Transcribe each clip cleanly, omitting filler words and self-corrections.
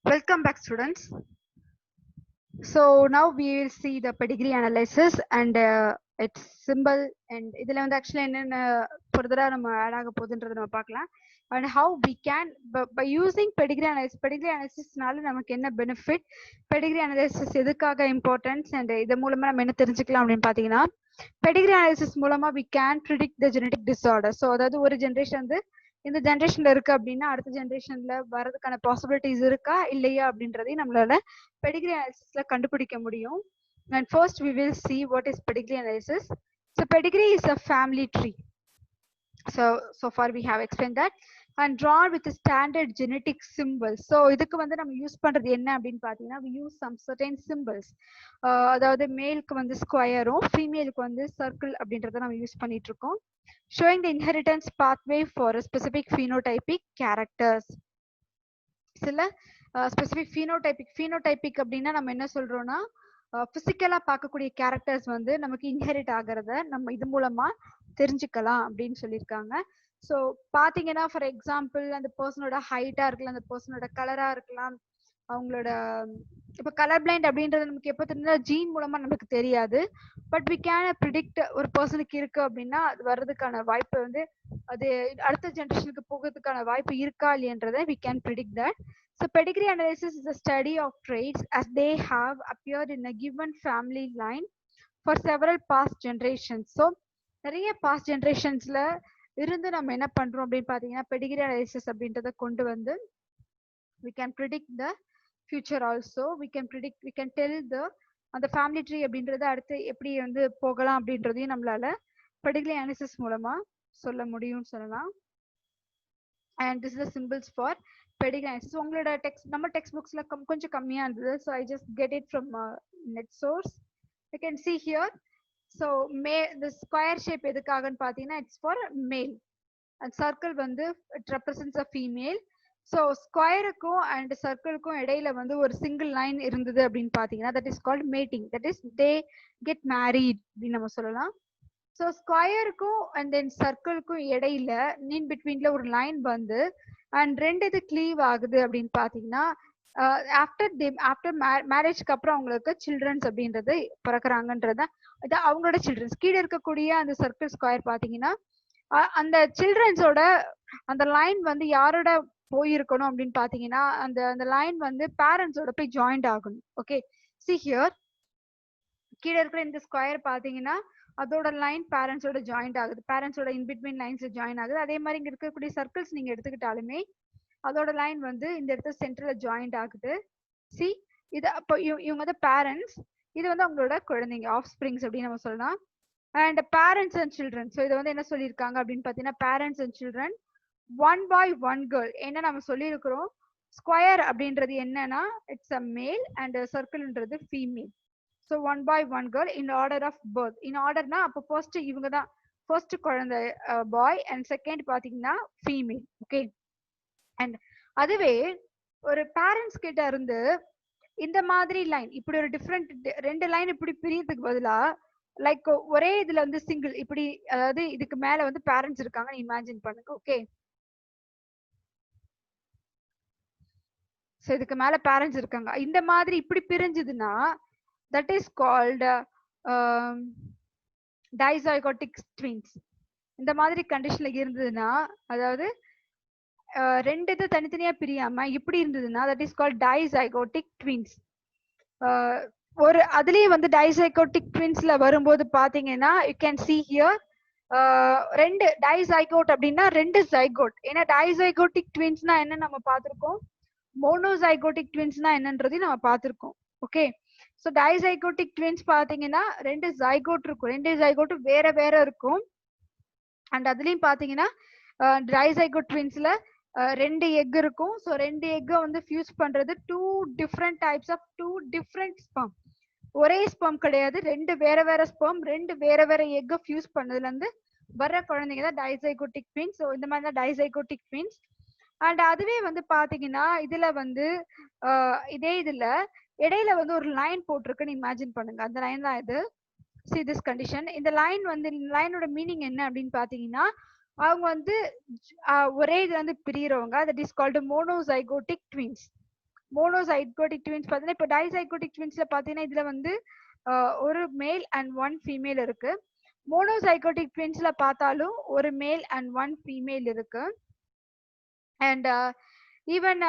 Welcome back, students. So now we will see the pedigree analysis and its symbol, and இதுல வந்து actually என்னென்ன further நம்ம add ஆக போகுதுன்றதை நம்ம பார்க்கலாம். And how we can by using pedigree analysisனால நமக்கு என்ன benefit, pedigree analysis எதுக்காக importance, and இது மூலமா நம்ம என்ன தெரிஞ்சுக்கலாம் அப்படின்னு பார்த்தீங்கன்னா, pedigree analysis மூலமா we can predict the genetic disorder. So அதாவது ஒரு ஜென்ரேஷன் வந்து இந்த ஜென்ரேஷன்ல இருக்கு அப்படின்னா அடுத்த ஜென்ரேஷன்ல வரதுக்கான பாசிபிலிட்டிஸ் இருக்கா இல்லையா அப்படின்றதையும் நம்மளால pedigree analysisல கண்டுபிடிக்க முடியும். And first we will see what is pedigree analysis. So pedigree is a family tree. So far we have explained that, and drawn with a standard genetic symbols. So இதுக்கு வந்து நம்ம use பண்றது என்ன அப்படின்னு பாத்தீங்கன்னா, we use some certain symbols. அதாவது மேலுக்கு வந்து ஸ்கொயரும் ஃபீமேலுக்கு வந்து சர்க்கிள் அப்படின்றத நம்ம யூஸ் பண்ணிட்டு இருக்கோம். Showing the inheritance pathway for a specific phenotypic characters. சில ஸ்பெசிபிக் ஃபீனோடைபிக் அப்படின்னா நம்ம என்ன சொல்றோம்னா, பிசிக்கலா பார்க்கக்கூடிய கேரக்டர்ஸ் வந்து நமக்கு இன்ஹெரிட் ஆகிறத நம்ம இது மூலமா தெரிஞ்சுக்கலாம் அப்படின்னு சொல்லியிருக்காங்க. ஸோ பாத்தீங்கன்னா, ஃபார் எக்ஸாம்பிள் அந்த பர்சனோட ஹைட்டா இருக்கலாம், அந்த பர்சனோட கலரா இருக்கலாம், அவங்களோட இப்ப கலர் பிளைண்ட் அப்படின்றது நமக்கு எப்போ தெரிஞ்சா ஜீன் மூலமா நமக்கு தெரியாது. பட் வி கேன் ப்ரிடிக்ட் ஒரு பர்சனுக்கு இருக்கு அப்படின்னா அது வர்றதுக்கான வாய்ப்பு வந்து அது அடுத்த ஜென்ரேஷனுக்கு போகிறதுக்கான வாய்ப்பு இருக்கா இல்லையன்றதை we can predict that. So pedigree analysis is a study of traits as they have appeared in a given family line for several past generations. So நிறைய past generationsல இருந்து நம்ம என்ன பண்றோம் அப்படின்னு பாத்தீங்கன்னா, pedigree analysis அப்படின்றத கொண்டு வந்து we can predict the future also. We can tell the அந்த family tree அப்படின்றது அடுத்து எப்படி வந்து போகலாம் அப்படின்றதையும் நம்மளால pedigree analysis மூலமா சொல்ல முடியும்னு சொல்லலாம். And this is the symbols for pedigree analysis. உங்களோட நம்ம டெக்ஸ்ட் புக்ஸ்ல கொஞ்சம் கம்மியா இருந்தது. So I just get it from net source. You can see here. So the square shape எதுக்காகன்னு பாத்தீங்கன்னா, it's for male, and circle வந்து it represents a female. So ஸ்கொயருக்கும் and சர்க்கிளுக்கும் இடையில வந்து ஒரு சிங்கிள் லைன் இருந்தது அப்படின்னு பாத்தீங்கன்னா, that is called mating. That is they get married அப்படின்னு நம்ம சொல்லலாம். ஸோ ஸ்கொயருக்கும் அண்ட் தென் சர்க்கிளுக்கும் இடையில இன் பிட்வீன்ல ஒரு லைன் வந்து அண்ட் ரெண்டு இது கிளீவ் ஆகுது அப்படின்னு பாத்தீங்கன்னா, ஆஃப்டர் மேரேஜ்க்கு அப்புறம் அவங்களுக்கு சில்ட்ரன்ஸ் அப்படின்றது பிறக்கிறாங்கன்றத அவங்களோட சில்ட்ரன்ஸ் கீழே இருக்கக்கூடிய அந்த சர்க்கிள் ஸ்கொயர் பாத்தீங்கன்னா, அந்த சில்ட்ரன்ஸோட அந்த லைன் வந்து யாரோட போயிருக்கணும் அப்படின்னு பாத்தீங்கன்னா, அந்த அந்த லைன் வந்து பேரண்ட்ஸோட போய் ஜாயிண்ட் ஆகணும். ஓகே, சி ஹியர் கீழே இருக்கிற இந்த ஸ்கொயர் பாத்தீங்கன்னா அதோட லைன் பேரண்ட்ஸோட ஜாயிண்ட் ஆகுது, பேரண்ட்ஸோட இன்பிட்வீன் லைன்ஸ்ல ஜாயின் ஆகுது. அதே மாதிரி இங்க இருக்கக்கூடிய சர்க்கிள்ஸ் நீங்க எடுத்துக்கிட்டாலுமே அதோட லைன் வந்து இந்த இடத்துல சென்டர்ல ஜாயிண்ட் ஆகுது. சி இது அப்போ இவங்க வந்து பேரண்ட்ஸ், இது வந்து அவங்களோட குழந்தைங்க, ஆஃப் ஸ்பிரிங்ஸ் அப்படின்னு நம்ம சொல்லலாம். And parents and children, so இதை வந்து என்ன சொல்லியிருக்காங்க அப்படின்னு பாத்தீங்கன்னா, parents and children one boy one girl. என்ன நம்ம சொல்லியிருக்கிறோம், ஸ்கொயர் அப்படின்றது என்னன்னா இட்ஸ் அ மேல் அண்ட் சர்க்கிள்ன்றது female. So one boy one girl in order of birth. In ஆர்டர்னா அப்போ ஃபர்ஸ்ட் இவங்க தான் ஃபர்ஸ்ட் குழந்தை பாய் அண்ட் செகண்ட் பாத்தீங்கன்னா ஃபீமேல். ஓகே, அண்ட் அதுவே ஒரு பேரண்ட்ஸ் கிட்ட இருந்து இந்த மாதிரி லைன் இப்படி ஒரு டிஃப்ரெண்ட் ரெண்டு லைன் இப்படி பிரியறதுக்கு பதிலா லைக் ஒரே இதுல வந்து சிங்கிள் இப்படி, அதாவது இதுக்கு மேல வந்து பேரண்ட்ஸ் இருக்காங்கன்னு இமேஜின் பண்ணுங்க. ஓகே, ஸோ இதுக்கு மேல பேரண்ட்ஸ் இருக்காங்க, இந்த மாதிரி இப்படி பிரிஞ்சுதுன்னா தட் இஸ் கால்டு டைசைகோட்டிக் ட்வின்ஸ். இந்த மாதிரி கண்டிஷன்ல இருந்ததுன்னா, அதாவது ரெண்டு இது தனித்தனியா பிரியாம இப்படி இருந்ததுன்னா தட் இஸ் கால்ட் டைசைகோட்டிக் ட்வின்ஸ். ஒரு அதுலயே வந்து டைசைகோட்டிக் ட்வின்ஸ்ல வரும்போது பாத்தீங்கன்னா யூ கேன் see here ரெண்டு டைசைகோட் அப்படின்னா ரெண்டு ஜைகோட். ஏன்னா டைசைகோட்டிக் ட்வின்ஸ்னா என்ன நம்ம பார்த்திருக்கோம், மோனோசைகோட்டிக் ட்வின்ஸ்னா என்னன்றதையும் நம்ம பார்த்திருக்கோம். ஓகே, ஸோ டைசைகோட்டிக் ட்வின்ஸ் பாத்தீங்கன்னா ரெண்டு ஜைகோட் இருக்கும், ரெண்டு ஜைகோட்டும் வேற வேற இருக்கும். அண்ட் அதுலயும் பாத்தீங்கன்னா டைசைகோட் ட்வின்ஸ்ல ரெண்டு எக் இருக்கும். ஸோ ரெண்டு எக்கை வந்து ஃபியூஸ் பண்றது two different types of two different sperm. ஒரே ஸ்பெர்ம் கிடையாது, ரெண்டு வேற வேற ஸ்பெர்ம், ரெண்டு வேற வேற எக்கை ஃபியூஸ் பண்ணதுல இருந்து வர்ற குழந்தைங்க தான் டைசைகோட்டிக் ட்வின்ஸ். ஸோ இந்த மாதிரி தான் டைசைகோட்டிக் ட்வின்ஸ். அண்ட் அதுவே வந்து பாத்தீங்கன்னா இதுல வந்து இதே இதுல இடையில வந்து ஒரு லைன் போட்டிருக்குன்னு இமேஜின் பண்ணுங்க. அந்த லைன் தான் இது. see this condition. இந்த லைன் வந்து லைனோட மீனிங் என்ன அப்படின்னு பாத்தீங்கன்னா, அவங்க வந்து ஒரே இது வந்து பிரியறவங்க, that is called monozygotic twins. Monozygotic twins பார்த்தீங்கன்னா இப்போ டைசைகோட்டிக் ட்வின்ஸ்ல பார்த்தீங்கன்னா இதுல வந்து ஒரு மேல் அண்ட் ஒன் ஃபீமேல் இருக்கு. மோனோசைகோட்டிக் ட்வின்ஸ்ல பார்த்தாலும் ஒரு மேல் அண்ட் ஒன் ஃபீமேல் இருக்கு. அண்ட் ஈவன்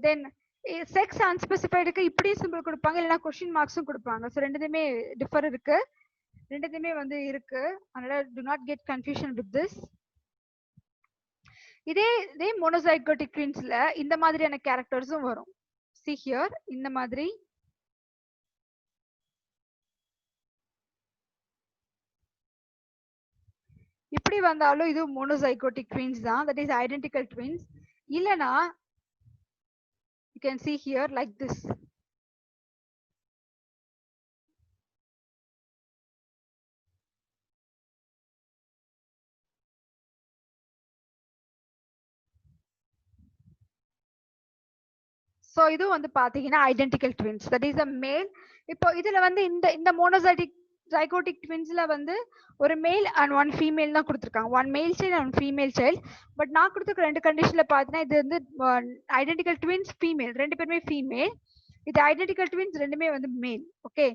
தென் செக்ஸ் அன்ஸ்பெசிஃபைடுக்கு இப்படி சிம்பிள் கொடுப்பாங்க, இல்லைன்னா கொஸ்டின் மார்க்ஸும் கொடுப்பாங்க. ஸோ ரெண்டுத்துமே டிஃபர் இருக்கு, ரெண்டுத்துமே வந்து இருக்கு. அதனால to not get confusion with this. இதே மோனோசைகோட்டிக் ட்வின்ஸ்ல இந்த மாதிரியான கேரக்டர்ஸும் வரும். See here இந்த மாதிரி இப்படி வந்தாலும் இது மோனோசைகோட்டிக் ட்வின்ஸ் தான், that is identical twins. இல்லனா you can see here like this. So இது வந்து பாத்தீங்கன்னா identical twins, that is a male. இப்போ இதுல வந்து இந்த மோனோசைகோட்டிக் ட்வின்ஸ்ல வந்து ஒரு மேல் அண்ட் ஒன் ஃபீமேல் தான் கொடுத்துருக்காங்க, ஒன் மேல் child and female child. But நான் கொடுத்துருக்க ரெண்டு கண்டிஷன்ல பார்த்தீங்கன்னா இது வந்து ஐடென்டிக்கல் ட்வின்ஸ் ஃபீமேல், ரெண்டு பேருமே ஃபீமேல். இது ஐடென்டிக்கல் ட்வின்ஸ் ரெண்டுமே வந்து மேல். ஓகே,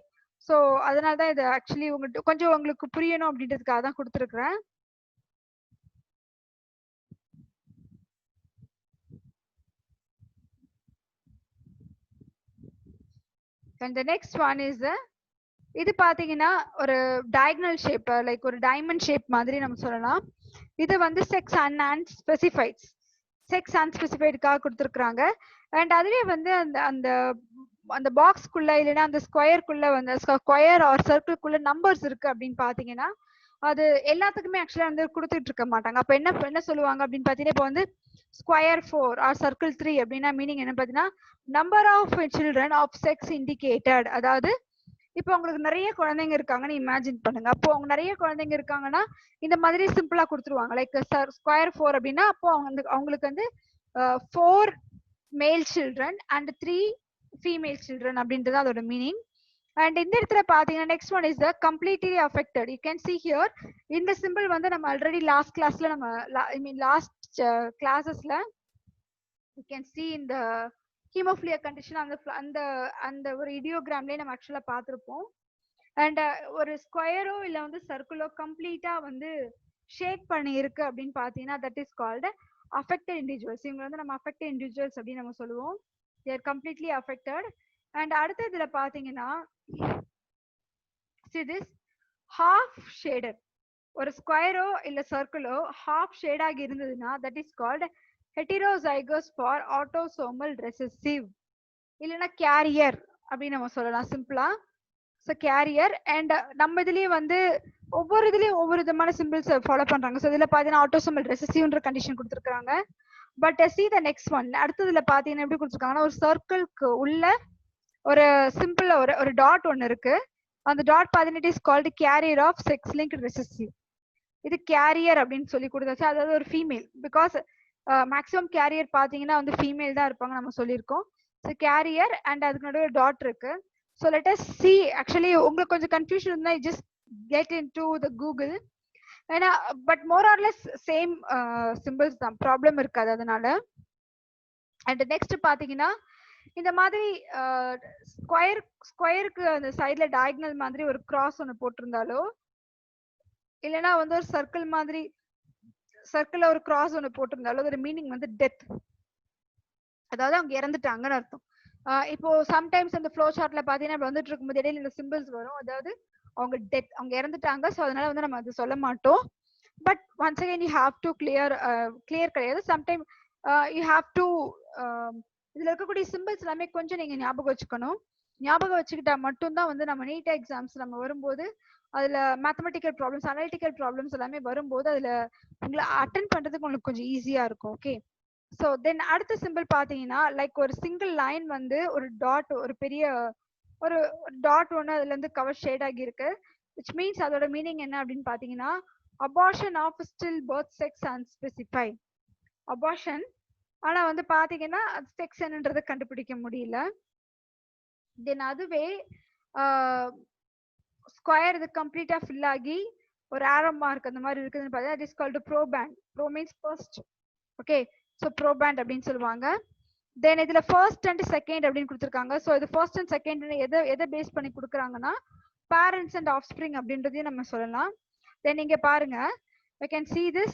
ஸோ அதனால தான் இது ஆக்சுவலி கொஞ்சம் உங்களுக்கு புரியணும் அப்படின்றதுக்காக தான் கொடுத்துருக்குறேன். And the next one is the இது பாத்தீங்கன்னா ஒரு டயகனல் ஷேப், லைக் ஒரு டைமண்ட் ஷேப் மாதிரி நம்ம சொல்லலாம். இது வந்து செக்ஸ் அன்ஸ்பெசிஃபைட், செக்ஸ் அன்ஸ்பெசிஃபைடுக்காக கொடுத்துருக்காங்க. அண்ட் அதுவே வந்து அந்த அந்த அந்த பாக்ஸ்க்குள்ள இல்லைன்னா அந்த ஸ்கொயருக்குள்ள வந்து ஸ்கொயர் ஆர் சர்க்கிள்குள்ள நம்பர்ஸ் இருக்கு அப்படின்னு பாத்தீங்கன்னா அது எல்லாத்துக்குமே ஆக்சுவலா வந்து கொடுத்துட்டு இருக்க மாட்டாங்க. அப்ப என்ன சொல்லுவாங்க அப்படின்னு பாத்தீங்கன்னா இப்போ வந்து ஸ்கொயர் 4 ஆர் சர்க்கிள் 3 அப்படின்னா மீனிங் என்ன பாத்தீங்கன்னா number of children of sex indicated. அதாவது இப்போ உங்களுக்கு நிறைய குழந்தைங்க இருக்காங்கன்னு இமேஜின் பண்ணுங்க. அப்போ அவங்க நிறைய குழந்தைங்க இருக்காங்கன்னா இந்த மாதிரி சிம்பிளா கொடுத்துருவாங்க, லைக் ஸ்கொயர் 4 அப்படின்னா அப்போ அவங்களுக்கு வந்து 4 மேல் சில்ட்ரன் அண்ட் 3 ஃபீமேல் சில்ட்ரன் அப்படின்றது அதோட மீனிங். அண்ட் இந்த இடத்துல பாத்தீங்கன்னா next one is the completely affected. You can see here இந்த சிம்பிள் வந்து நம்ம ஆல்ரெடி லாஸ்ட் கிளாஸ்ல நம்ம லாஸ்ட் கிளாஸஸ்ல யூ கேன் see இந்த ஹீமோஃபிலியா கண்டிஷன் அந்த ஒரு இடியோகிராம்லயே நம்ம ஆக்சுவலா பார்த்திருப்போம். அண்ட் ஒரு ஸ்கொயரோ இல்ல வந்து சர்க்கிளோ கம்ப்ளீட்டா வந்து ஷேக் பண்ணி இருக்கு அப்படின்னு பாத்தீங்கன்னா that is called affected individuals. இவங்க வந்து நம்ம அஃபெக்டட் இண்டிவிஜுவல்ஸ் அப்படின்னு நம்ம சொல்லுவோம். they are completely affected. And அடுத்த இதுல பாத்தீங்கன்னா see this half shaded, ஒரு ஸ்கொயரோ இல்ல சர்க்கிளோ half shade ஆகி இருந்ததுன்னா that is called heterozygous for autosomal recessive, இல்லைன்னா கேரியர் அப்படின்னு நம்ம சொல்லலாம் சிம்பிளா. So carrier. அண்ட் நம்ம இதுலயே வந்து ஒவ்வொரு இதுலயும் ஒவ்வொரு விதமான சிம்பிள்ஸ் ஃபாலோ பண்றாங்க. ஸோ இதுல பாத்தீங்கன்னா ஆட்டோசோமல் ரெசசிவ்ன்ற கண்டிஷன் கொடுத்துருக்காங்க. But see the next one, அடுத்ததுல பாத்தீங்கன்னா எப்படி கொடுத்துருக்காங்கன்னா ஒரு சர்க்கிள்க்கு உள்ள ஒரு சிம்பிள் ஒரு டாட் ஒன்னு இருக்கு. அந்த டாட் பாத்தீங்கன்னா it is called carrier of sex linked recessive. இது கேரியர் அப்படின்னு சொல்லி கொடுத்தாச்சு, அதாவது ஒரு ஃபீமேல். பிகாஸ் மேக்ஸிமம் கேரியர் பாத்தீங்கன்னா வந்து ஃபீமேல் தான் இருப்பாங்க நம்ம சொல்லியிருக்கோம். ஸோ கேரியர் அண்ட் அதுக்கு நடுவே டாட் இருக்கு. So let us see, actually உங்களுக்கு கொஞ்சம் கன்ஃபியூஷன் இருந்தா just get into the Google. ஏன்னா but more or less same symbols தான், ப்ராப்ளம் இருக்காது அதனால. அண்ட் நெக்ஸ்ட் பாத்தீங்கன்னா இந்த மாதிரி ஸ்கொயருக்கு அந்த சைட்ல டயகனல் மாதிரி ஒரு கிராஸ் ஒன்று போட்டிருந்தாலோ இல்லைன்னா வந்து ஒரு சர்க்கிள் மாதிரி சர்க்கிள்ல ஒரு கிராஸ் ஒன்று போட்டிருந்தாலோ அதோட மீனிங் வந்து டெத், அதாவது அவங்க இறந்துட்டாங்கன்னு அர்த்தம். இப்போ சம்டைம்ஸ் அந்த ஃப்ளோ சார்ட்ல பாத்தீங்கன்னா வந்துட்டு இருக்கும்போது இடையில இந்த சிம்பிள்ஸ் வரும், அதாவது அவங்க டெத், அவங்க இறந்துட்டாங்க. ஸோ அதனால வந்து நம்ம அது சொல்ல மாட்டோம். But once again you have to clear கிடையாது. சம்டைம் யூ ஹாவ் டு இதுல இருக்கக்கூடிய சிம்பிள்ஸ் எல்லாமே கொஞ்சம் நீங்க ஞாபகம் வச்சுக்கணும். ஞாபகம் வச்சுக்கிட்டா மட்டும்தான் வந்து நம்ம நீட் எக்ஸாம்ஸ் நம்ம வரும்போது அதுல மேத்தமெட்டிக்கல் ப்ராப்ளம்ஸ் அனலிட்டிக்கல் ப்ராப்ளம்ஸ் எல்லாமே வரும்போது அதுல உங்களை அட்டென்ட் பண்றதுக்கு உங்களுக்கு கொஞ்சம் ஈஸியா இருக்கும். ஓகே, ஸோ தென் அடுத்த சிம்பிள் பாத்தீங்கன்னா லைக் ஒரு சிங்கிள் லைன் வந்து ஒரு டாட், ஒரு பெரிய ஒரு டாட் ஒன்று அதுல இருந்து கவர் ஷேட் ஆகி இருக்கு. விச் மீன்ஸ் அதோட மீனிங் என்ன அப்படின்னு பாத்தீங்கன்னா abortion of still birth sex unspecified. Abortion, ஆனா வந்து பாத்தீங்கன்னா செக்ஸ் என்னன்றதை கண்டுபிடிக்க முடியல. தென் அதுவே ஸ்கொயர் இது கம்ப்ளீட்டா ஃபில் ஆகி ஒரு ஆரோ மார்க் அந்த மாதிரி இருக்குதுன்னு பார்த்தா it is called ப்ரோபேண்ட். Bro means first. Okay, so ப்ரோபேண்ட் அப்படின்னு சொல்லுவாங்க. தென் இதுல ஃபர்ஸ்ட் அண்ட் செகண்ட் அப்படின்னு கொடுத்துருக்காங்க. ஸோ இது ஃபர்ஸ்ட் அண்ட் செகண்ட் எதை பேஸ் பண்ணி கொடுக்குறாங்கன்னா பேரண்ட்ஸ் அண்ட் ஆஃப் ஸ்ப்ரிங் அப்படின்றதையும் நம்ம சொல்லலாம். தென் இங்க பாருங்க, we can see this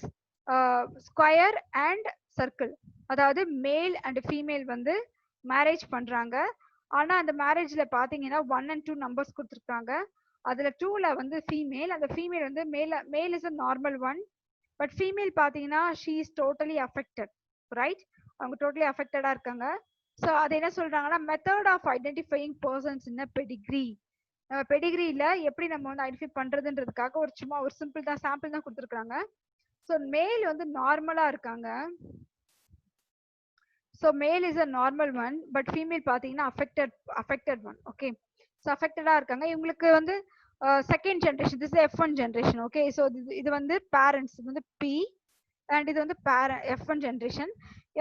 square and circle, அதாவது மேல் அண்ட் ஃபீமேல் வந்து மேரேஜ் பண்றாங்க. ஆனா அந்த மேரேஜ்ல பாத்தீங்கன்னா 1 and 2 நம்பர்ஸ் கொடுத்துருக்காங்க. அதுல 2ல வந்து ஃபீமேல், அந்த ஃபீமேல் வந்து male is a normal one, but female பாத்தீங்கன்னா she is totally affected, right? அவங்க டோட்டலி அஃபெக்டடா இருக்காங்க. ஸோ அது என்ன சொல்றாங்கன்னா method of identifying persons in pedigree. நம்ம பெடிகிரியில எப்படி நம்ம வந்து ஐடென்டிஃபை பண்றதுன்றதுக்காக ஒரு சும்மா ஒரு சிம்பிள் தான் சாம்பிள் தான் கொடுத்துருக்காங்க. ஸோ மேல் வந்து நார்மலா இருக்காங்க. So male is a normal one, but female பாத்தீங்கன்னா அஃபெக்டட் ஒன். ஓகே, ஸோ அஃபெக்டடா இருக்காங்க. இவங்களுக்கு வந்து second generation, this F1 generation. Okay, so இது வந்து பேரண்ட்ஸ், இது வந்து P அண்ட் இது வந்து F1 ஜென்ரேஷன்.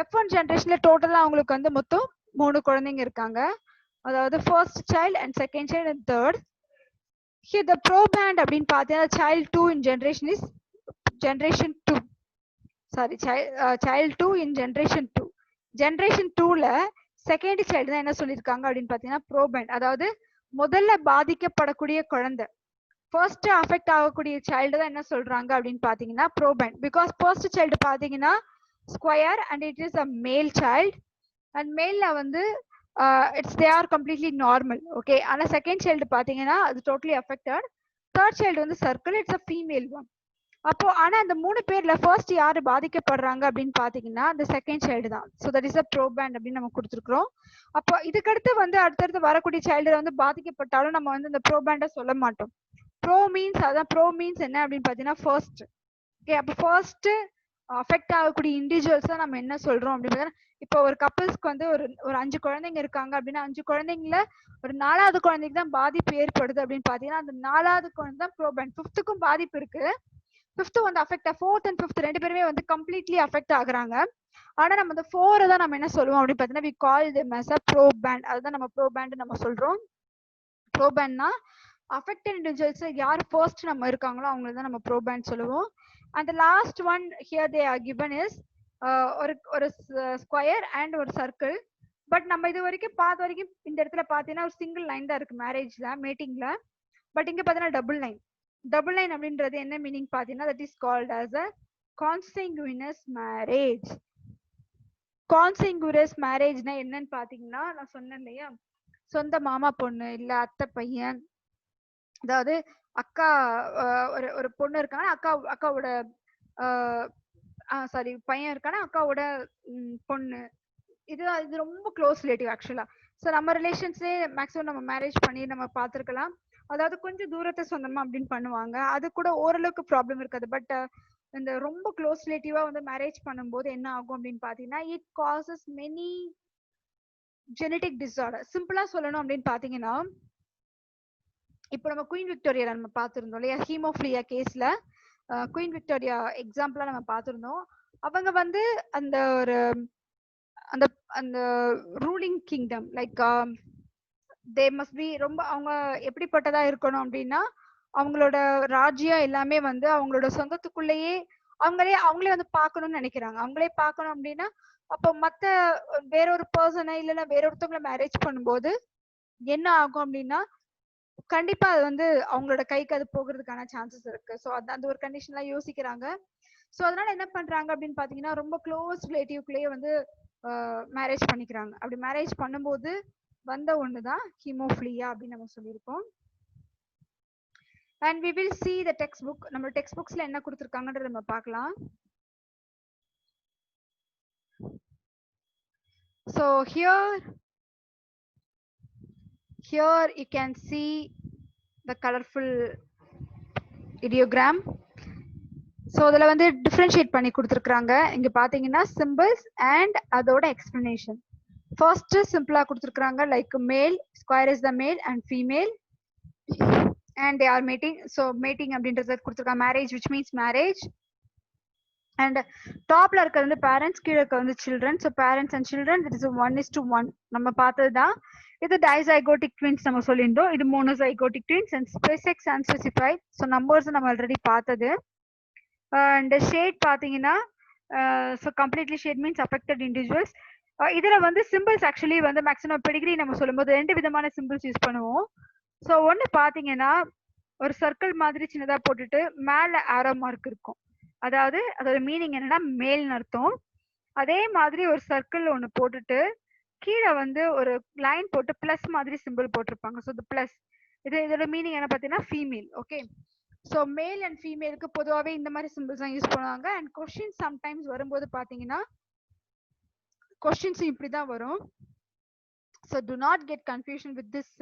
F1 ஜென்ரேஷன்ல டோட்டலா அவங்களுக்கு வந்து மொத்தம் 3 குழந்தைங்க இருக்காங்க. அதாவது first child and second child and third. Here the proband அப்படின்னு பார்த்தீங்கன்னா child 2 in generation is generation 2. Sorry, child 2 in generation 2. Generation 2ல செகண்ட் சைல்டு தான் என்ன சொல்லியிருக்காங்க அப்படின்னு பார்த்தீங்கன்னா ப்ரோபேண்ட், அதாவது முதல்ல பாதிக்கப்படக்கூடிய குழந்தை, ஃபர்ஸ்ட் அஃபெக்ட் ஆகக்கூடிய சைல்டு தான் என்ன சொல்றாங்க அப்படின்னு பாத்தீங்கன்னா ப்ரோபேண்ட். பிகாஸ் ஃபர்ஸ்ட் சைல்டு பாத்தீங்கன்னா square and it is a male child, and மேல்ல வந்து they are completely normal. Okay, ஆனா செகண்ட் சைல்டு பாத்தீங்கன்னா அது டோட்டலி அஃபெக்டட். தேர்ட் சைல்டு வந்து circle, it's a female one. அப்போ ஆனா அந்த 3 பேர்ல ஃபர்ஸ்ட் யாரு பாதிக்கப்படுறாங்க அப்படின்னு பாத்தீங்கன்னா அந்த செகண்ட் சைல்டு தான். ஸோ தட் இஸ் அ ப்ரோபேண்ட் அப்படின்னு நம்ம கொடுத்துருக்கோம். அப்போ இதுக்கடுத்து வந்து அடுத்தடுத்து வரக்கூடிய சைல்டு வந்து பாதிக்கப்பட்டாலும் நம்ம வந்து இந்த ப்ரோபேண்டை சொல்ல மாட்டோம். ப்ரோ மீன்ஸ், அதான் ப்ரோ மீன்ஸ் என்ன அப்படின்னு பாத்தீங்கன்னா ஃபர்ஸ்ட். ஓகே, அப்போ ஃபர்ஸ்ட் அஃபெக்ட் ஆகக்கூடிய இண்டிவிஜுவல்ஸ் தான் நம்ம என்ன சொல்றோம் அப்படின்னு. இப்போ ஒரு கப்பிள்ஸ்க்கு வந்து ஒரு 5 குழந்தைங்க இருக்காங்க அப்படின்னா 5 குழந்தைங்கள ஒரு 4வது குழந்தைக்கு தான் பாதிப்பு ஏற்படுது அப்படின்னு பாத்தீங்கன்னா அந்த 4வது குழந்தை தான் ப்ரோபேண்ட். 5த்துக்கும் பாதிப்பு இருக்கு, 5th வந்து அஃபெக்ட், 4th and 5th ரெண்டு பேருமே வந்து கம்ப்ளீட்லி அஃபெக்ட் ஆகுறாங்க. ஆனா நம்ம இந்த 4 தான் நம்ம என்ன சொல்லுவோம் அப்படின்னு பாத்தீங்கன்னா we call them as a proband. அதுதான் நம்ம ப்ரோபேண்ட் நம்ம சொல்றோம். ப்ரோபேண்ட்னா அஃபெக்டட் இண்டிவிஜுவல்ஸ் யார் ஃபர்ஸ்ட் நம்ம இருக்காங்களோ அவங்கள தான் நம்ம ப்ரோபேண்ட் சொல்லுவோம். and the last one here they are given is ஒரு ஸ்கொயர் அண்ட் ஒரு சர்க்கிள். பட் நம்ம இது வரைக்கும் பார்த்த வரைக்கும் இந்த இடத்துல பாத்தீங்கன்னா ஒரு சிங்கிள் லைன் தான் இருக்கு மேரேஜ்ல, மேட்டிங்ல. பட் இங்க பாத்தீங்கன்னா டபுள் லைன். டபுள் லைன் அப்படின்றது என்ன மீனிங் பாத்தீங்கன்னா that is called as a consanguineous marriage. consanguineous marriageனா என்னன்னு பாத்தீங்கன்னா நான் சொன்னேன் இல்லையா, சொந்த மாமா பொண்ணு இல்ல அத்தை பையன், அதாவது அக்கா ஒரு பொண்ணு இருக்காங்க, அக்காவோட சாரி பையன் இருக்கானா அக்காவோட பொண்ணு, இது ரொம்ப க்ளோஸ் ரிலேட்டிவ் ஆக்சுவலா. ஸோ நம்ம ரிலேஷன்ஸே மேக்ஸிமம் நம்ம மேரேஜ் பண்ணி நம்ம பார்த்துருக்கலாம். அதாவது கொஞ்சம் தூரத்தை சொந்தமா அப்படின்னு பண்ணுவாங்க, அது கூட ஓரளவுக்கு ப்ராப்ளம் இருக்காது. பட் இந்த ரொம்ப க்ளோஸ் ரிலேட்டிவா வந்து மேரேஜ் பண்ணும்போது என்ன ஆகும் அப்படின்னு பாத்தீங்கன்னா it causes many genetic disorder. சிம்பிளா சொல்லணும் அப்படின்னு பாத்தீங்கன்னா இப்போ நம்ம குயின் விக்டோரியா நம்ம பார்த்திருந்தோம் இல்லையா, ஹீமோஃபிலியா கேஸ்ல குயின் விக்டோரியா எக்ஸாம்பிளா நம்ம பார்த்திருந்தோம். அவங்க வந்து அந்த ஒரு அந்த அந்த ruling kingdom like they must be ரொம்ப அவங்க எப்படிப்பட்டதா இருக்கணும் அப்படின்னா அவங்களோட ராஜ்யம் எல்லாமே வந்து அவங்களோட சொந்தத்துக்குள்ளேயே அவங்களே வந்து பார்க்கணும்னு நினைக்கிறாங்க. அவங்களே பார்க்கணும் அப்படின்னா அப்போ மத்த வேறொரு பர்சனை இல்லைன்னா வேறொருத்தவங்களை மேரேஜ் பண்ணும்போது என்ன ஆகும் அப்படின்னா கண்டிப்பா அது வந்து அவங்களோட கைக்கு அது போகிறதுக்கான சான்சஸ் இருக்கு. ஸோ அந்த ஒரு கண்டிஷன்லாம் யோசிக்கிறாங்க. ஸோ அதனால என்ன பண்றாங்க அப்படின்னு பாத்தீங்கன்னா ரொம்ப க்ளோஸ் ரிலேட்டிவ்குள்ளேயே வந்து மேரேஜ் பண்ணிக்கிறாங்க. அப்படி மேரேஜ் பண்ணும்போது வந்த ஒண்ணுதான் ஹீமோஃபிலியா அப்படின்னு நம்ம சொல்லியிருக்கோம். And we will see the textbook. நம்ம டெக்ஸ்ட் புக்ஸ்ல என்ன கொடுத்துருக்காங்கன்றத நம்ம பார்க்கலாம். So here you can see the colorful ideogram. So அதில் வந்து டிஃப்ரென்ஷியேட் பண்ணி கொடுத்துருக்காங்க. இங்க பாத்தீங்கன்னா சிம்பிள்ஸ் அண்ட் அதோட எக்ஸ்பிளனேஷன். ஃபர்ஸ்ட் சிம்பிளா கொடுத்துருக்காங்க like male, square is the male and female and they are mating. So mating அப்படின்றது கொடுத்துருக்காங்க, marriage which means marriage. And டாப்ல இருக்கிறது வந்து பேரண்ட்ஸ், கீழே இருக்க வந்து children. So parents and children it is 1:1 நம்ம பார்த்ததுதான். இது டைசைகோட்டிக் ட்வின்ஸ் நம்ம சொல்லியிருந்தோம், இது monozygotic twins and specific and specified. So numbers நம்ம ஆல்ரெடி பார்த்தது. அண்ட் ஷேட் பாத்தீங்கன்னா so completely shade means affected individuals. இதுல வந்து சிம்பிள்ஸ் ஆக்சுவலி வந்து மேக்ஸிமம் பெடிகிரி நம்ம சொல்லும்போது 2 விதமான சிம்பிள்ஸ் யூஸ் பண்ணுவோம். ஸோ ஒன்னு பாத்தீங்கன்னா ஒரு சர்க்கிள் மாதிரி சின்னதா போட்டுட்டு மேல ஆரோ மார்க் இருக்கும். அதாவது அதோட மீனிங் என்னன்னா மேல்னு அர்த்தம். அதே மாதிரி ஒரு சர்க்கிள் ஒன்னு போட்டுட்டு கீழே வந்து ஒரு லைன் போட்டு பிளஸ் மாதிரி சிம்பிள் போட்டிருப்பாங்க. ஸோ இது பிளஸ் இதோட மீனிங் என்ன பார்த்தீங்கன்னா female. Okay, so male and ஃபீமேலுக்கு பொதுவாகவே இந்த மாதிரி சிம்பிள்ஸ் தான் யூஸ் பண்ணுவாங்க. அண்ட் கொஸ்டின் சம்டைம்ஸ் வரும்போது பார்த்தீங்கன்னா கொஸ்டின்ஸ் இப்படி தான் வரும். So to not get confusion with this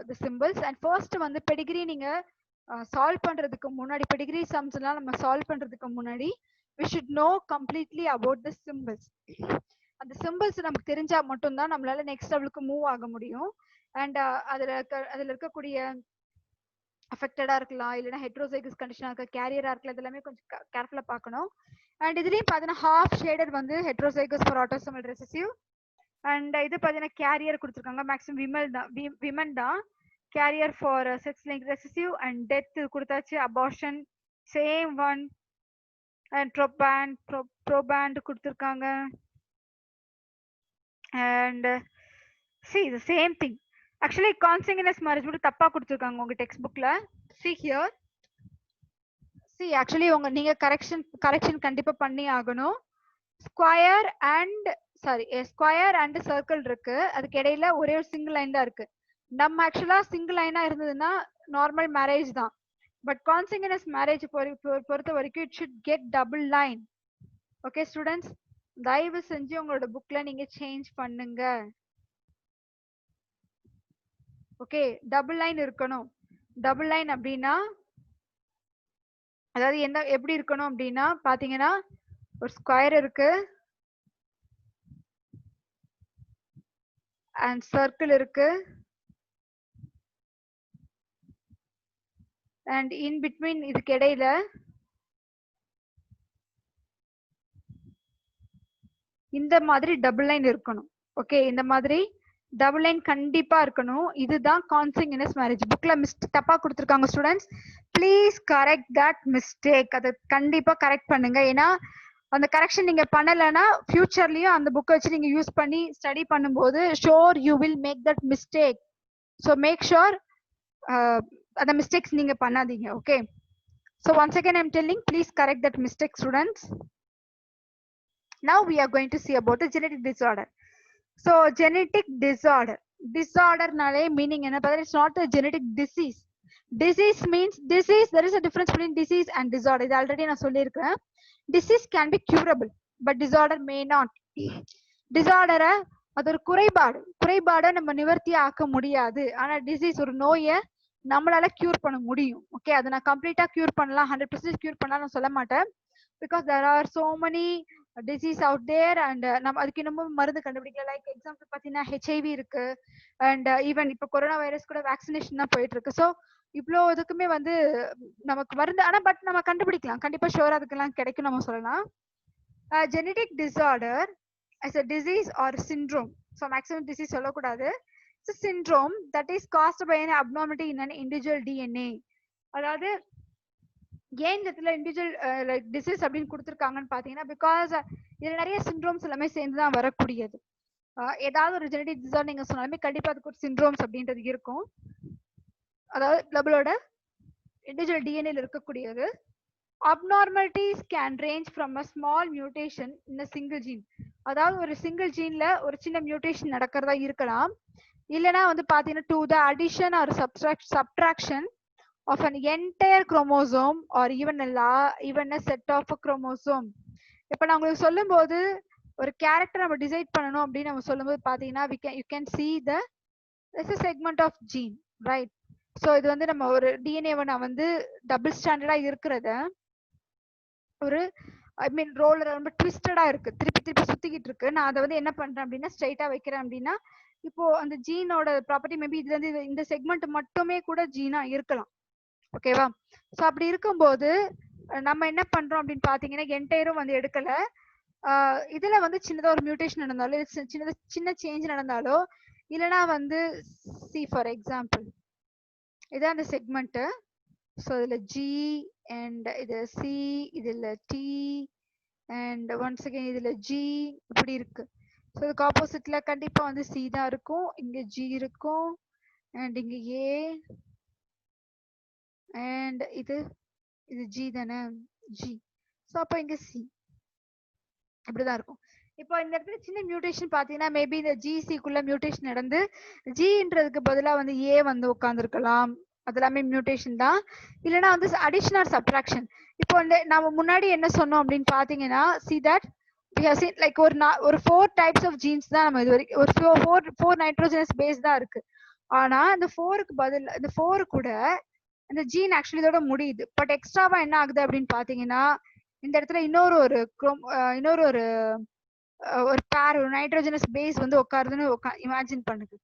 the symbols. And first வந்து பெடிகிரி நீங்க சால்வ் பண்றதுக்கு முன்னாடி பெடிகிரி சம்ஸ் எல்லாம் நம்ம சால்வ் பண்றதுக்கு முன்னாடி we should know completely about the symbols. அந்த சிம்பிள்ஸ் நமக்கு தெரிஞ்சா மட்டும்தான் நம்மளால நெக்ஸ்ட் லெவலுக்கு மூவ் ஆக முடியும். அண்ட் அதுல இருக்கக்கூடிய அஃபெக்டடா இருக்கலாம், இல்லைன்னா ஹெட்ரோசைகஸ் கண்டிஷனா இருக்க, கேரியரா இருக்கலாம், இதெல்லாமே கொஞ்சம் கேர்ஃபுல்லா பார்க்கணும். அண்ட் இதுலயும் பாத்தீங்கன்னா ஹாஃப் ஷேடட் வந்து heterozygous for autosomal recessive. And இது பாத்தீங்கன்னா கேரியர் கொடுத்துருக்காங்க, மேக்ஸிமம் விமன் தான் carrier for sex link recessive. And death கொடுத்தாச்சு, abortion same one. And proband கொடுத்துருக்காங்க. And see the same thing. Actually consanguineous marriage மட்டும் தப்பா கொடுத்திருக்காங்க உங்க டெக்ஸ்ட் புக்ல. see here, see actually உங்க நீங்க கரெக்ஷன் கண்டிப்பா பண்ணி ஆகணும். Square and square and circle இருக்கு, அதுக்கு இடையில ஒரே ஒரு சிங்கிள் லைன் தான் இருக்கு. நம்ம ஆக்சுவலா சிங்கிள் லைனா இருந்ததுன்னா நார்மல் மேரேஜ் தான். பட் கான்சங்கினஸ் மேரேஜ் பொறுத்த வரைக்கும் it should get double line. Okay students, தயவு செஞ்சு உங்களோட புக்ல நீங்க சேஞ்ச் பண்ணுங்க. ஓகே, டபுள் லைன் இருக்கணும். டபுள் லைன் அப்படின்னா அதாவது எப்படி இருக்கணும் அப்படின்னா பாத்தீங்கன்னா ஒரு ஸ்கொயர் இருக்கு அண்ட் சர்க்கிள் இருக்கு அண்ட் இன் பிட்வீன் இதுக்கு இடையில இந்த மாதிரி டபுள் லைன் இருக்கணும். ஓகே, இந்த மாதிரி டபுள் லைன் கண்டிப்பா இருக்கணும். இதுதான் கான்சங்கினஸ் மேரேஜ். புக்ல தப்பா கொடுத்துருக்காங்க students, please correct that mistake. அதை கண்டிப்பா கரெக்ட் பண்ணுங்க. ஏன்னா அந்த கரெக்ஷன் நீங்க பண்ணலைன்னா ஃபியூச்சர்லயும் அந்த புக்கை வச்சு நீங்க யூஸ் பண்ணி ஸ்டடி பண்ணும்போது sure you will make that mistake. So make sure அந்த மிஸ்டேக்ஸ் நீங்க பண்ணாதீங்க. Okay, so once again I'm telling, please correct that mistake students. Now we are going to see about the genetic disorder. So genetic disorder nale meaning enna padha, it's not a genetic disease. Disease means disease, there is a difference between disease and disorder. Idu already na sollirukken. Disease can be curable but disorder may not. Disorder அது ஒரு குறைபாடை நம்ம நிவர்த்தி ஆக்க முடியாது. ஆனா disease ஒரு நோயை நம்மளால கியூர் பண்ண முடியும். ஓகே, அதை நான் கம்ப்ளீட்டா கியூர் பண்ணலாம், 100% கியூர் பண்ணலாம் நான் சொல்ல மாட்டேன். Because there are so many disease out there and நம்ம அதுக்கு இன்னமும் மருந்து கண்டுபிடிக்கல. லைக் எக்ஸாம்பிள் பாத்தீங்கன்னா ஹெச்ஐவி இருக்கு அண்ட் ஈவன் இப்போ கொரோனா வைரஸ் கூட வேக்சினேஷன் தான் போயிட்டு இருக்கு. ஸோ இவ்வளோ இதுக்குமே வந்து நமக்கு மருந்து, ஆனா பட் நம்ம கண்டுபிடிக்கலாம், கண்டிப்பா ஷோரா அதுக்கெல்லாம் கிடைக்கும் நம்ம சொல்லலாம். Genetic disorder as a disease or syndrome. So maximum disease சொல்லக்கூடாது. It's a syndrome that is caused by an abnormality in an individual DNA. அதாவது ஏன் இடத்துல இண்டிவிஜுவல் லைக் டிசீஸ் அப்படின்னு கொடுத்துருக்காங்கன்னு பாத்தீங்கன்னா பிகாஸ் இதுல நிறைய சிண்ட்ரோம்ஸ் எல்லாமே சேர்ந்துதான் வரக்கூடியது. ஏதாவது ஒரு ஜெனடிக் டிசார்டர் நீங்க சொன்னாலுமே கண்டிப்பா அதுக்கு ஒரு சிண்ட்ரோம்ஸ் அப்படின்றது இருக்கும். அதாவது நம்மளோட இண்டிவிஜுவல் டிஎன்ஏல இருக்கக்கூடியது. abnormalities can range from a small mutation in a single gene. அதாவது ஒரு சிங்கிள் ஜீன்ல ஒரு சின்ன மியூட்டேஷன் நடக்கிறதா இருக்கலாம், இல்லைன்னா வந்து பாத்தீங்கன்னா to the addition or subtraction of an entire chromosome or even a set of a chromosome. இப்ப நான் உங்களுக்கு சொல்லும் போது ஒரு கேரக்டர் நம்ம டிசைட் பண்ணணும் அப்படின்னு நம்ம சொல்லும் போது பாத்தீங்கன்னா you can see this is segment of gene, right? So இது வந்து நம்ம ஒரு டிஎன்ஏவை நான் வந்து டபுள் ஸ்டாண்டர்டா இருக்கிறத ஒரு ஐ மீன் ரோலர் ரொம்ப ட்விஸ்டடா இருக்கு, திருப்பி திருப்பி சுத்திக்கிட்டு இருக்கு. நான் அதை வந்து என்ன பண்றேன் அப்படின்னா ஸ்ட்ரைட்டா வைக்கிறேன் அப்படின்னா இப்போ அந்த ஜீனோட ப்ராப்பர்ட்டி மேபி இதுல இருந்து இந்த செக்மெண்ட் மட்டுமே கூட ஜீனா இருக்கலாம். ஓகேவா? ஸோ அப்படி இருக்கும்போது நம்ம என்ன பண்றோம் அப்படின்னு பாத்தீங்கன்னா என்டையரும் வந்து எடுக்கல. இதுல வந்து சின்னதா ஒரு மியூட்டேஷன் நடந்தாலோ சின்ன சேஞ்ச் நடந்தாலோ இல்லைன்னா வந்து சி ஃபார் எக்ஸாம்பிள் இதான் அந்த செக்மெண்ட். ஸோ இதுல ஜி அண்ட் இது சி, இதுல டி அண்ட் ஒன்ஸ் அகைன் இதுல ஜி இப்படி இருக்கு. ஸோ இதுக்கு ஆப்போசிட்ல கண்டிப்பா வந்து சி தான் இருக்கும், இங்க ஜி இருக்கும், அண்ட் இங்க ஏ, அண்ட் இது ஜி தானே, ஜி. ஸோ அப்போ இங்க சி இப்படிதான் இருக்கும். இப்போ இந்த இடத்துல சின்ன மியூட்டேஷன் பாத்தீங்கன்னா மேபி இந்த ஜிசிக்குள்ள மியூட்டேஷன் நடந்து ஜின்றதுக்கு பதிலா வந்து ஏ வந்து உட்காந்துருக்கலாம். அது எல்லாமே மியூட்டேஷன் தான். இல்லைன்னா வந்து அடிஷன் ஆர் சப்ட்ராக்ஷன். இப்போ வந்து நம்ம முன்னாடி என்ன சொன்னோம் அப்படின்னு பாத்தீங்கன்னா see that we have seen like ஒரு 4 types of genes தான் நம்ம இது வரைக்கும் ஒரு 4 nitrogenous base தான் இருக்கு. ஆனா இந்த 4க்கு பதில் இந்த 4 கூட இந்த ஜீன் ஆக்சுவலி இதோட முடியுது. பட் எக்ஸ்ட்ராவா என்ன ஆகுது அப்படின்னு பாத்தீங்கன்னா இந்த இடத்துல இன்னொரு ஒரு பேர் ஒரு நைட்ரோஜனஸ் பேஸ் வந்து உட்காருதுன்னு இமேஜின் பண்ணுது.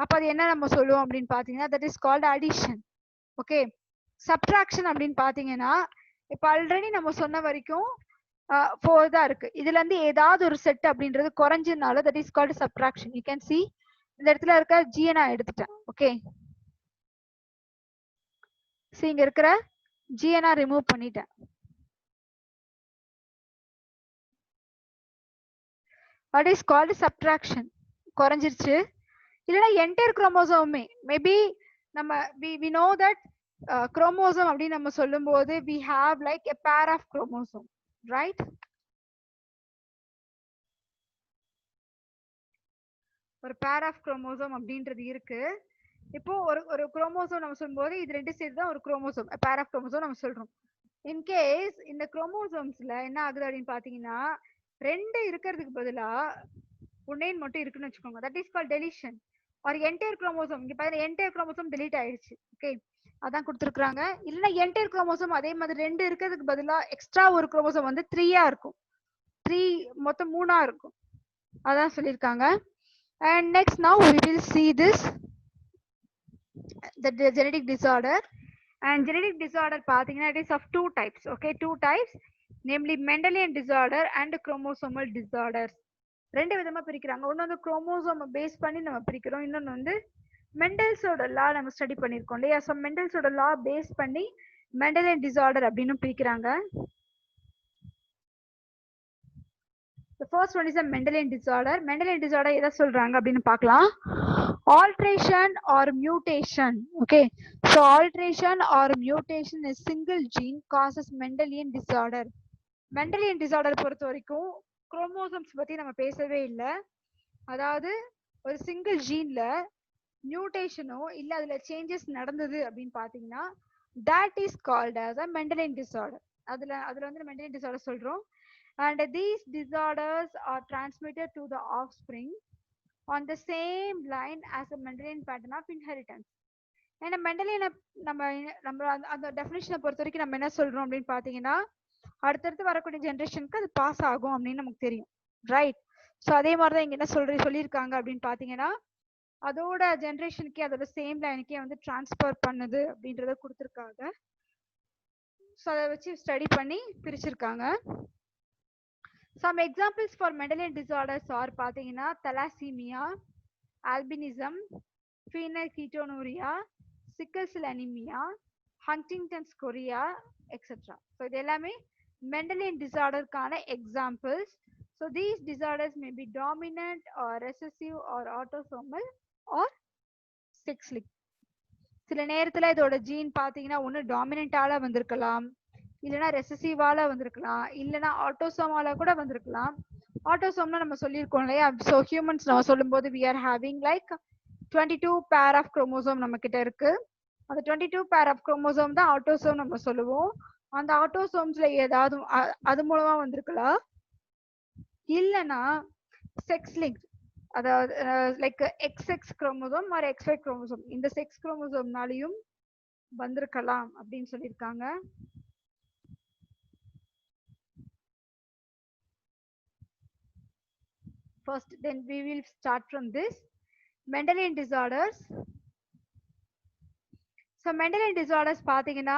அப்ப அது என்ன நம்ம சொல்லுவோம் அப்படின்னு பாத்தீங்கன்னா that is called addition. Okay, subtraction அப்படின்னு பாத்தீங்கன்னா இப்ப ஆல்ரெடி நம்ம சொன்ன வரைக்கும் 4 தான் இருக்கு. இதுல இருந்து ஏதாவது ஒரு செட் அப்படின்றது குறைஞ்சதுனால that is called subtraction. You can see இந்த இடத்துல இருக்க ஜியை நான் எடுத்துட்டேன். ஓகே, சி இங்க இருக்கிற ஜியை நான் ரிமூவ் பண்ணிட்டேன். வாட் இஸ் கால்டு சப்ட்ராக்ஷன், குறைஞ்சிருச்சு. இல்லைன்னா என்டையர் குரோமோசோமே மேபி நம்ம we know that குரோமோசோம் அப்படின்னு நம்ம சொல்லும்போது we have like a pair of chromosome, right? ஒரு பேர் ஆஃப் குரோமோசோம் அப்படின்றது இருக்கு. இப்போ ஒரு குரோமோசோம் நம்ம சொல்லும்போது இது ரெண்டு சேர்த்து தான் ஒரு குரோமோசோம், பேர் ஆஃப் குரோமோசோம் நம்ம சொல்றோம். இன்கேஸ் இந்த குரோமோசோம்ஸ்ல என்ன ஆகுது அப்படின்னு பாத்தீங்கன்னா ரெண்டு இருக்கிறதுக்கு பதிலா ஒன்னேன் மட்டும் இருக்குன்னு வச்சுக்கோங்க, தட் இஸ் கால் டெலிஷன். ஒரு என்டையர் குரோமோசோம் இங்க பாருங்க, என்டையர் குரோமோசோம் டெலீட் ஆயிடுச்சு. ஓகே, அதான் கொடுத்துருக்காங்க. இல்லைன்னா என்டையர் குரோமோசோம் அதே மாதிரி ரெண்டு இருக்கிறதுக்கு பதிலா எக்ஸ்ட்ரா ஒரு குரோமோசோம் வந்து 3 இருக்கும், 3 மொத்தம் 3 இருக்கும், அதான் சொல்லியிருக்காங்க. And next now we will see this the genetic disorder. And genetic disorder பாத்தீங்கன்னா it is of 2 types. Okay, 2 types, namely Mendelian disorder and chromosomal disorders. ரெண்டு விதமா பிரிக்கிறாங்க. ஒன்னு வந்து குரோமோசோம் பேஸ் பண்ணி நம்ம பிரிக்கிறோம், இன்னொன்னு வந்து மெண்டல்ஸோட லா நம்ம ஸ்டடி பண்ணிருக்கோம் இல்லையா. ஸோ மெண்டல்ஸோட லா பேஸ் பண்ணி மெண்டலியன் டிசார்டர் அப்படின்னு பிரிக்கிறாங்க. The first one is a Mendelian disorder. Mendelian disorder எதை சொல்றாங்க அப்படின்னு பார்க்கலாம். Alteration or mutation. Okay, so alteration or mutation in a single gene causes Mendelian disorder. Mendelian disorder பொறுத்த வரைக்கும் குரோமோசோம்ஸ் பத்தி நம்ம பேசவே இல்லை. அதாவது ஒரு சிங்கிள் ஜீன்ல மியூட்டேஷனோ இல்ல அதுல சேஞ்சஸ் நடந்தது அப்படின்னு பாத்தீங்கன்னா that is called as a Mendelian disorder. அதுல வந்து Mendelian disorder சொல்றோம். And these disorders are transmitted to the offspring on the same line as a Mendelian pattern of inheritance. ஏன்னா மெண்டலியனை நம்ம அந்த டெஃபினிஷனை பொறுத்த வரைக்கும் நம்ம என்ன சொல்றோம் அப்படின்னு பாத்தீங்கன்னா அடுத்தடுத்து வரக்கூடிய ஜென்ரேஷனுக்கு அது பாஸ் ஆகும் அப்படின்னு நமக்கு தெரியும், ரைட்? ஸோ அதே மாதிரிதான் இங்க என்ன சொல்லியிருக்காங்க அப்படின்னு பாத்தீங்கன்னா அதோட ஜென்ரேஷனுக்கே அதோட சேம் லைனுக்கே வந்து டிரான்ஸ்ஃபர் பண்ணுது அப்படின்றத கொடுத்துருக்காங்க. ஸோ அதை வச்சு ஸ்டடி பண்ணி பிரிச்சிருக்காங்க. Some examples for Mendelian disorders are பாத்தீங்கன்னா thalassemia, albinism, phenylketonuria, sickle cell anemia, Huntington's chorea, etc. So இது எல்லாமே Mendelian disorderக்கான examples. So these disorders may be dominant or recessive or autosomal or sex-linked. சில நேரத்துல இதோட gene பாத்தீங்கன்னா ஒண்ணு டாமினன்டால வந்திருக்கலாம், இல்லைன்னா ரெசசிவால வந்திருக்கலாம், இல்லைன்னா ஆட்டோசோமால கூட வந்திருக்கலாம். ஆட்டோசோம்னா நம்ம சொல்லியிருக்கோம் இல்லையா. ஸோ ஹியூமன்ஸ் நம்ம சொல்லும்போது we are having like 22 pair of chromosome நம்ம கிட்ட இருக்கு. அந்த 22 pair of chromosome தான் ஆட்டோசோம் நம்ம சொல்லுவோம். அந்த ஆட்டோசோம்ஸ்ல ஏதாவது அது மூலமா வந்திருக்கலாம், இல்லைன்னா செக்ஸ் லிங்க், அதாவது like XX chromosome or XY chromosome, இந்த செக்ஸ் குரோமோசோம்னாலையும் வந்திருக்கலாம் அப்படின்னு சொல்லியிருக்காங்க. First, then we will start from this Mendelian disorders. So Mendelian disorders பாத்தீங்கன்னா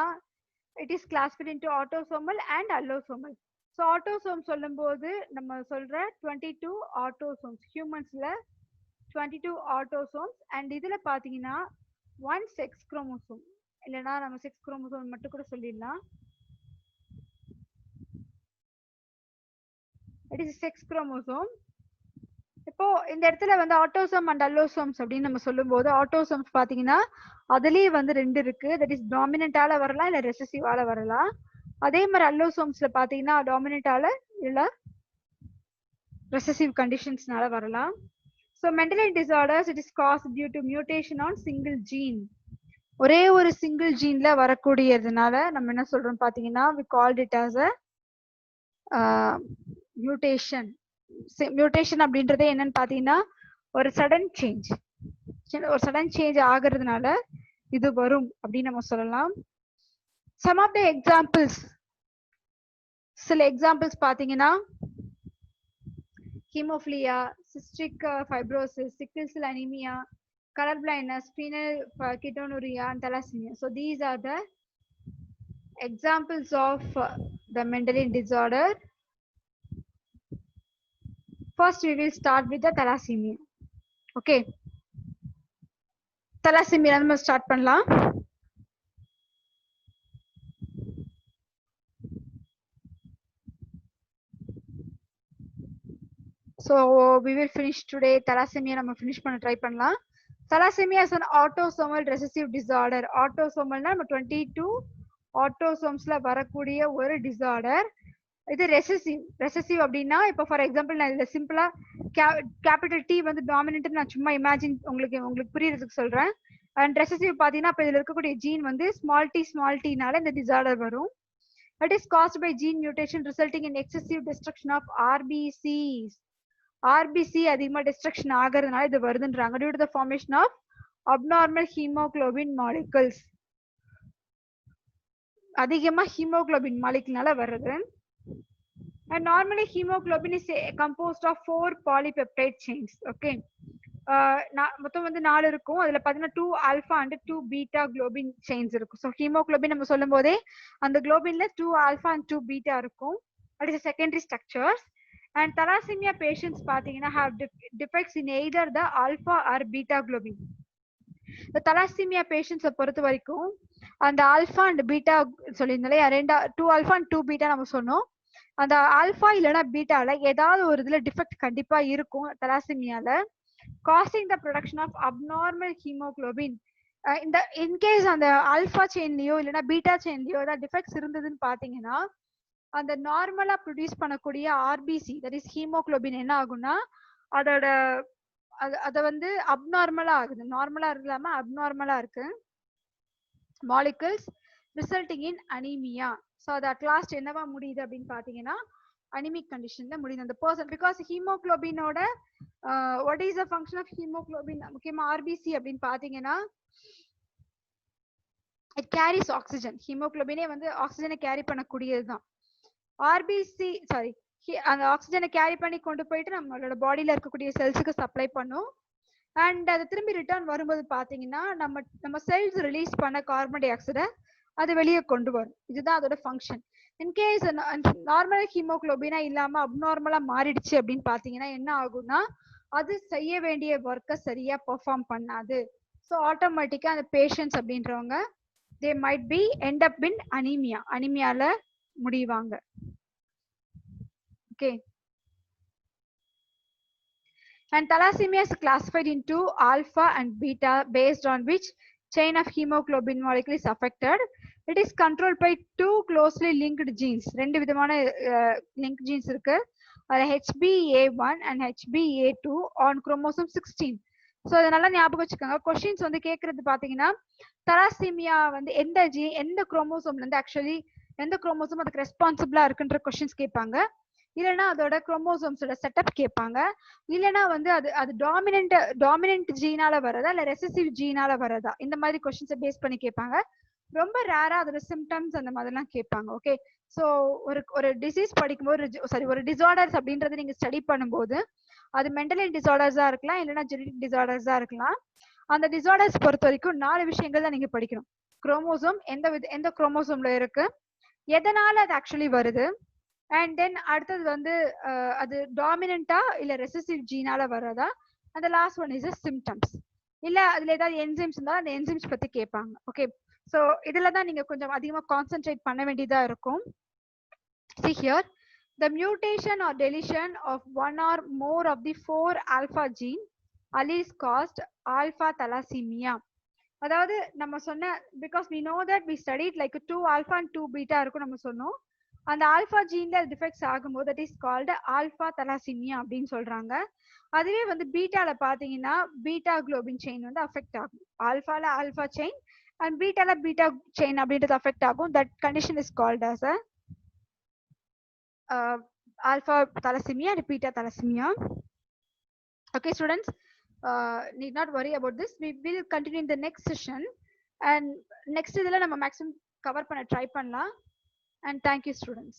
it is classified into autosomal and allosomal. So autosome சொல்லும்போது நம்ம சொல்ற 22 autosomes, ஹியூமன்ஸ்ல 22 autosomes, and இதுல பாத்தீங்கன்னா 1 sex chromosome, இல்லைன்னா நம்ம 6 chromosome மட்டும் கூட சொல்லிடலாம். It is a sex chromosome. The இப்போ இந்த இடத்துல வந்து ஆட்டோசோம் அண்ட் அல்லோசோம்ஸ் அப்படின்னு நம்ம சொல்லும்போது ஆட்டோசோம்ஸ் பாத்தீங்கன்னா அதுலயே வந்து ரெண்டு இருக்கு. தட் இஸ் டாமினன்டால வரலாம் இல்ல ரெசசிவால வரலாம். அதே மாதிரி அல்லோசோம்ஸ்ல பாத்தீங்கன்னா டாமினன்டால இல்ல recessive conditionsனால வரலாம். So Mendelian disorders, it is caused due to mutation on single gene. ஒரே ஒரு சிங்கிள் ஜீன்ல வரக்கூடியதுனால நம்ம என்ன சொல்றோம் பாத்தீங்கன்னா we called it as a mutation. Mutation அப்படின்றதே என்னன்னு பாத்தீங்கன்னா ஒரு சடன் சேஞ்ச் ஆகுறதுனால இது வரும் அப்படின்னு நம்ம சொல்லலாம். Some of the examples, சில எக்ஸாம்பிள்ஸ் பாத்தீங்கன்னா hemophilia, cystic fibrosis, sickle cell anemia, color blindness, phenylketonuria, and thalassemia. So these are the examples of the Mendelian disorder. First, we will start with the thalassemia. Okay. Thalassemia நம்ம start பண்ணலாம். So we will finish today thalassemia நம்ம finish பண்ண try பண்ணலாம். Thalassemia is an autosomal recessive disorder. Autosomalனா நம்ம 22 ஆட்டோசோம்ஸ்ல வரக்கூடிய ஒரு disorder. இது recessive அப்படின்னா இப்போ ஃபார் எக்ஸாம்பிள் நான் இதுல சிம்பிளா கேபிட்டல் டி வந்து டாமினன்ட் நான் சும்மா இமேஜின் உங்களுக்கு புரியறதுக்கு சொல்றேன். அண்ட் ரெசசிவ் பாத்தீங்கன்னா இப்ப இதுல இருக்கக்கூடிய ஜீன் வந்து ஸ்மால் டினால இந்த டிசார்டர் வரும். It is caused by gene mutation resulting in excessive destruction of RBCs. RBC அதிகமா destruction ஆகிறதுனால இது வருதுன்றாங்க due to the formation of abnormal hemoglobin molecules. அதிகமா ஹீமோகுளோபின் மாலிகுல்னால வருது. And normally hemoglobin is composed of 4 polypeptide chains. Okay. மொத்தம் வந்து 4 இருக்கும். அதுல பாத்தீங்கன்னா 2 alpha and 2 beta globin chains இருக்கும். So hemoglobin நம்ம சொல்லும் போதே அந்த குளோபின்ல 2 alpha and 2 beta இருக்கும். That is the secondary structures. And thalassemia patients பாத்தீங்கன்னா have defects in either the alpha or beta globin. The thalassemia patients பொறுத்த வரைக்கும் அந்த ஆல்பா அண்ட் பீட்டா சொல்லியிருந்தாலே 2 ஆல்பா அண்ட் 2 பீட்டா நம்ம சொன்னோம். அந்த ஆல்பா இல்லைன்னா பீட்டால ஏதாவது ஒரு இதுல டிஃபெக்ட் கண்டிப்பா இருக்கும் தலாசிமியால, causing the production of abnormal haemoglobin. இந்த இன்கேஸ் அந்த ஆல்பா செயின்லயோ இல்லைன்னா பீட்டா செயின்லயோ ஏதாவது டிஃபெக்ட்ஸ் இருந்ததுன்னு பாத்தீங்கன்னா அந்த நார்மலா ப்ரொடியூஸ் பண்ணக்கூடிய ஆர்பிசி தட் இஸ் ஹீமோகுளோபின் என்ன ஆகும்னா அதோட அத வந்து அப்நார்மலா ஆகுது. நார்மலா இல்லாம அப்நார்மலா இருக்கு molecules resulting in anemia. So that last என்னவா முடியுது அப்படின்னு பாத்தீங்கன்னா anemic conditionல முடியுது அந்த person, because hemoglobin ஓட what is the function of hemoglobin முக்கியமா RBC அப்படின்னு பாத்தீங்கன்னா it carries oxygen. ஹீமோகுளோபினே வந்து ஆக்சிஜனை கேரி பண்ணக்கூடியதுதான். RBC சாரி அந்த ஆக்சிஜனை கேரி பண்ணி கொண்டு போயிட்டு நம்மளோட பாடியில இருக்கக்கூடிய செல்ஸுக்கு சப்ளை பண்ணும். அண்ட் அது திரும்பி ரிட்டர்ன் வரும்போது பாத்தீங்கன்னா நம்ம செல்ஸ் ரிலீஸ் பண்ண கார்பன் டை ஆக்சைடை அது வெளியே கொண்டு வரும். இதுதான் அதோட ஃபங்க்ஷன். இன்கேஸ் நார்மல் ஹீமோகுளோபினா இல்லாம அப்நார்மலா மாறிடுச்சு அப்படின்னு பாத்தீங்கன்னா என்ன ஆகும்னா அது செய்ய வேண்டிய ஒர்க்கை சரியா பெர்ஃபார்ம் பண்ணாது. ஸோ ஆட்டோமேட்டிக்கா அந்த பேஷண்ட்ஸ் அப்படின்றவங்க they might be end up in அனிமியால முடிவாங்க. Okay. And thalassemia is classified into alpha and beta based on which chain of hemoglobin molecule is affected. It is controlled by 2 closely linked genes. ரெண்டு விதமான linked genes இருக்கு. HBA1 and HBA2 on chromosome 16. So அதனால ஞாபகம் வச்சுக்கோங்க. Questions வந்து கேக்குறது பாத்தீங்கன்னா thalassemia வந்து எந்த குரோமோசோம்ல இருந்து ஆக்சுவலி எந்த குரோமோசோம் அதுக்கு ரெஸ்பான்சிபிளா இருக்குன்ற கொஸ்டின்ஸ் கேட்பாங்க. இல்லைன்னா அதோட குரோமோசோம்ஸோட செட்டப் கேட்பாங்க. இல்லைன்னா வந்து அது டாமினன்ட் ஜீனால வரதா இல்ல ரெசசிவ் ஜீனால வரதா, இந்த மாதிரி கொஸ்டின்ஸை பேஸ் பண்ணி கேட்பாங்க. ரொம்ப ரேரா அதோட சிம்டம்ஸ் அந்த மாதிரிலாம் கேட்பாங்க. ஓகே. ஸோ ஒரு டிசீஸ் படிக்கும்போது ஒரு டிசார்டர்ஸ் அப்படின்றத நீங்க ஸ்டடி பண்ணும்போது அது மென்டலியன் டிசார்டர்ஸா இருக்கலாம் இல்லைன்னா ஜெனடிக் டிசார்டர்ஸா இருக்கலாம். அந்த டிசார்டர்ஸ் பொறுத்த வரைக்கும் 4 விஷயங்கள் தான் நீங்க படிக்கணும். குரோமோசோம் எந்த குரோமோசோம்ல இருக்கு, எதனால அது ஆக்சுவலி வருது, அண்ட் தென் அடுத்தது வந்து அது டாமினண்டா இல்ல ரெசசிவ் ஜீனால வரதா, அந்த லாஸ்ட் ஒன் இஸ் சிம்டம்ஸ். இல்ல அதுல ஏதாவது என்சைம்ஸ் இருந்தா அந்த என்சைம்ஸ் பத்தி கேட்பாங்க. ஓகே. சோ இதுல தான் நீங்க கொஞ்சம் அதிகமா கான்சென்ட்ரேட் பண்ண வேண்டியதா இருக்கும். See here, The mutation or deletion of one or more of the 4 alpha gene alleles caused alpha thalassemia. அதாவது நம்ம சொன்ன because we know that we studied like 2 alpha and 2 beta இருக்கும் நம்ம சொன்னோம். அந்த ஆல்பா ஜீன்ல டிஃபெக்ட்ஸ் ஆகும்போது that is called alpha thalassemia அப்படின்னு சொல்றாங்க. அதுவே வந்து பீட்டால பாத்தீங்கன்னா பீட்டா குளோபின் செயின் வந்து அஃபெக்ட் ஆகும். ஆல்பால ஆல்பா செயின் அண்ட் பீட்டால பீட்டா செயின் அப்படின்றது அஃபெக்ட் ஆகும். That condition is called as a alpha thalassemia and beta thalassemia. Okay students, need not worry about this. We will continue in the next session, and next idhula நம்ம maximum cover பண்ண try பண்ணலாம். And thank you students.